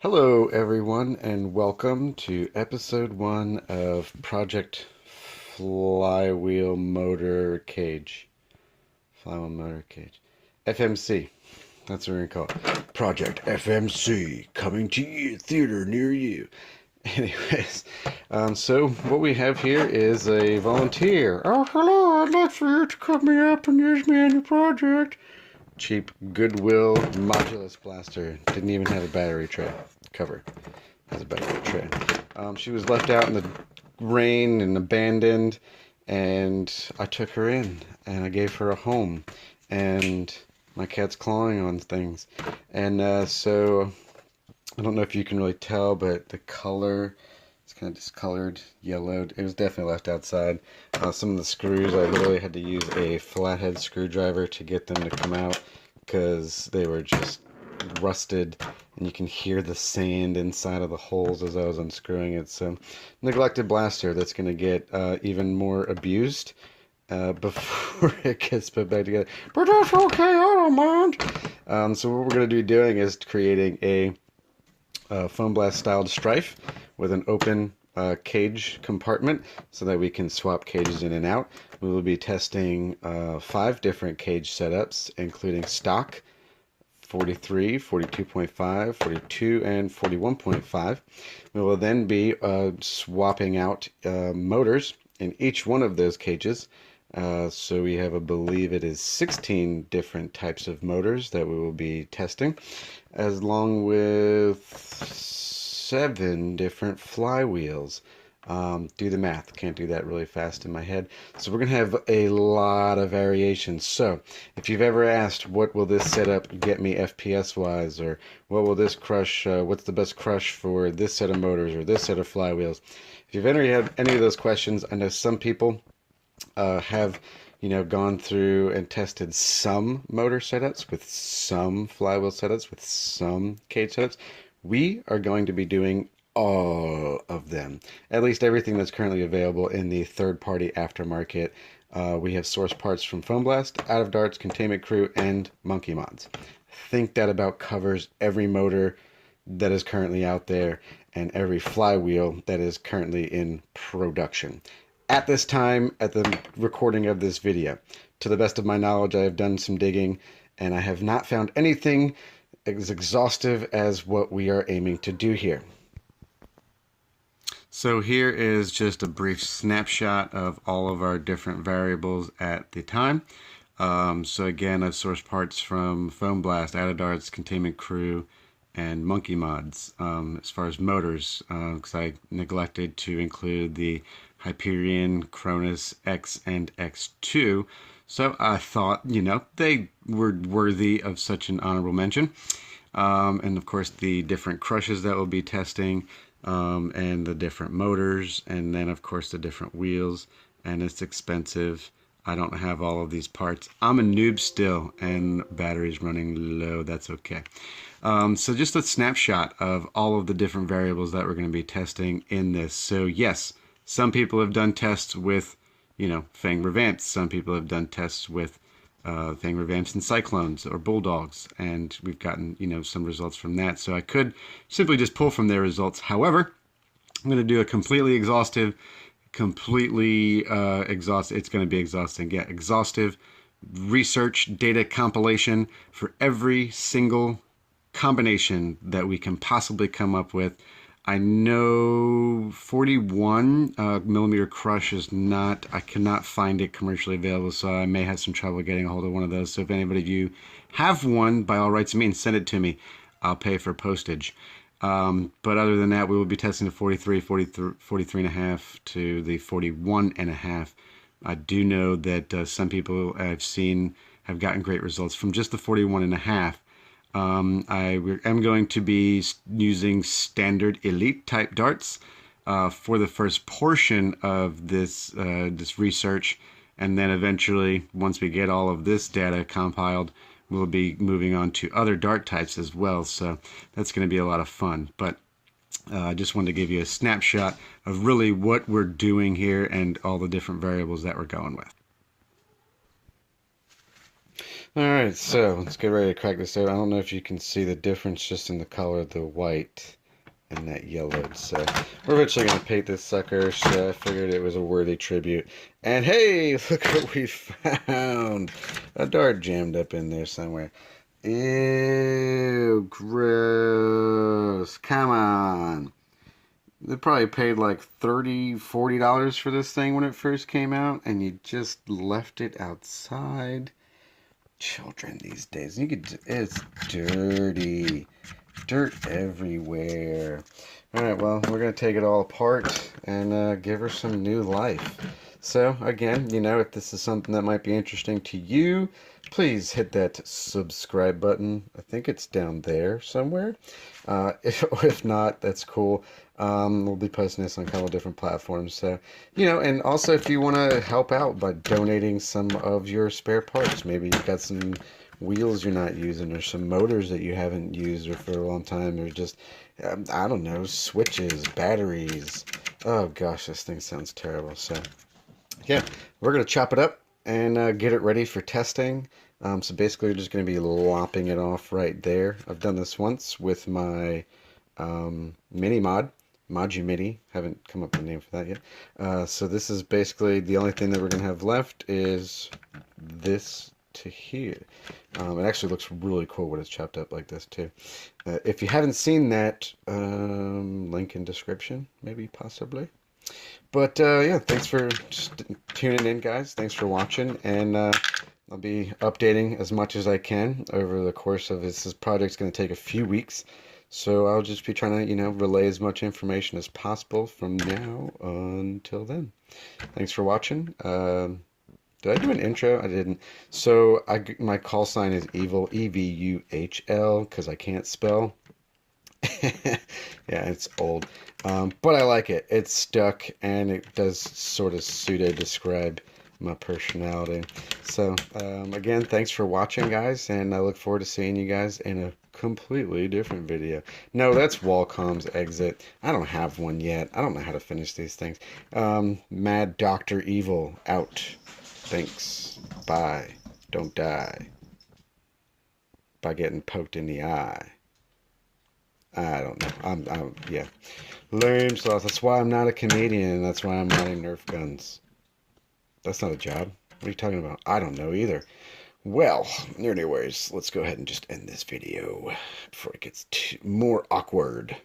Hello, everyone, and welcome to episode 1 of Project Flywheel Motor Cage. Flywheel Motor Cage. FMC. That's what we're going to call it. Project FMC, coming to you, theater near you. Anyways, so what we have here is a volunteer. Oh, hello, I'd like for you to cut me up and use me on your project. Cheap Goodwill modulus blaster. Didn't even have a battery tray cover. Has a battery tray. She was left out in the rain and abandoned, and I took her in and I gave her a home. And my cat's clawing on things, and so I don't know if you can really tell, but the color is kind of discolored, yellowed. It was definitely left outside. Some of the screws, I literally had to use a flathead screwdriver to get them to come out because they were just rusted, and you can hear the sand inside of the holes as I was unscrewing it. So, neglected blaster that's going to get even more abused before it gets put back together. But that's okay, I don't mind. So what we're going to be doing is creating a foam blast styled strife with an open cage compartment so that we can swap cages in and out. We will be testing 5 different cage setups, including stock, 43, 42.5, 42, and 41.5. We will then be swapping out motors in each one of those cages. So we have, I believe it is 16 different types of motors that we will be testing, along with 7 different flywheels. Do the math. Can't do that really fast in my head. So we're going to have a lot of variations. So if you've ever asked, what will this setup get me FPS-wise, or what will this crush, what's the best crush for this set of motors or this set of flywheels? If you've ever had any of those questions, I know some people have gone through and tested some motor setups with some flywheel setups with some cage setups. We are going to be doing all of them, at least everything that's currently available in the third-party aftermarket. We have source parts from Foam Blast, Out of Darts, Containment Crew, and Monkey Mods. I think that about covers every motor that is currently out there and every flywheel that is currently in production at this time, at the recording of this video. To the best of my knowledge, I have done some digging, and I have not found anything as exhaustive as what we are aiming to do here. So here is just a brief snapshot of all of our different variables at the time. So again, I've sourced parts from Foam Blast, Out of Darts, Containment Crew, and Monkey Mods. As far as motors, because I neglected to include the Hyperion, Cronus, X, and X2. So I thought, they were worthy of such an honorable mention. And of course, the different crushes that we'll be testing, and the different motors, and then of course the different wheels. And it's expensive. I don't have all of these parts. I'm a noob still, and battery's running low. That's okay. So just a snapshot of all of the different variables that we're going to be testing in this. So yes, some people have done tests with, Fang revamps. Some people have done tests with Fang revamps and Cyclones or Bulldogs, and we've gotten, some results from that. So I could simply just pull from their results. However, I'm going to do a completely exhaustive, it's going to be exhausting, yeah, exhaustive research data compilation for every single combination that we can possibly come up with. I know 41 millimeter crush is not, I cannot find it commercially available, so I may have some trouble getting a hold of one of those. So if anybody of you have one, by all rights, send it to me. I'll pay for postage. But other than that, we will be testing the 43, 43 and a half to the 41 and a half. I do know that some people I've seen have gotten great results from just the 41 and a half. I am going to be using standard elite type darts for the first portion of this this research, and then eventually, once we get all of this data compiled, we'll be moving on to other dart types as well. So that's going to be a lot of fun. But I just wanted to give you a snapshot of really what we're doing here and all the different variables that we're going with. Alright, so let's get ready to crack this out. I don't know if you can see the difference just in the color of the white. and that yellowed. So we're eventually going to paint this sucker, so I figured it was a worthy tribute. And hey, look what we found. A dart jammed up in there somewhere. Ew, gross. Come on. They probably paid like $30, $40 for this thing when it first came out, and you just left it outside. Children these days, it's dirty. Dirt everywhere. Alright, well, we're going to take it all apart and give her some new life. So, again, if this is something that might be interesting to you, please hit that subscribe button. I think it's down there somewhere. If not, that's cool. We'll be posting this on a couple of different platforms. So, and also if you want to help out by donating some of your spare parts, maybe you've got some wheels you're not using, or some motors that you haven't used for a long time, or just I don't know, switches, batteries. Oh gosh, this thing sounds terrible. So yeah, we're gonna chop it up and get it ready for testing. So basically we're just going to be lopping it off right there. I've done this once with my mini Mini. Haven't come up with a name for that yet. So this is basically the only thing that we're going to have left is this to here. It actually looks really cool when it's chopped up like this too. If you haven't seen that, link in description, maybe, possibly. But yeah, thanks for tuning in, guys. Thanks for watching, and I'll be updating as much as I can over the course of this. This project's going to take a few weeks, so I'll just be trying to, relay as much information as possible from now until then. Thanks for watching. Did I do an intro? I didn't. So my call sign is Evil, EVUHL, because I can't spell. Yeah, it's old. But I like it. It's stuck, and it does sort of pseudo-describe my personality. So, again, thanks for watching, guys, and I look forward to seeing you guys in a completely different video. No, that's Wacom's exit. I don't have one yet. I don't know how to finish these things. Mad Dr. Evil, out. Thanks. Bye. Don't die by getting poked in the eye. I don't know. Yeah. Lame sauce. That's why I'm not a comedian. That's why I'm not in Nerf guns. That's not a job. What are you talking about? I don't know either. Well, anyways, let's go ahead and just end this video before it gets more awkward.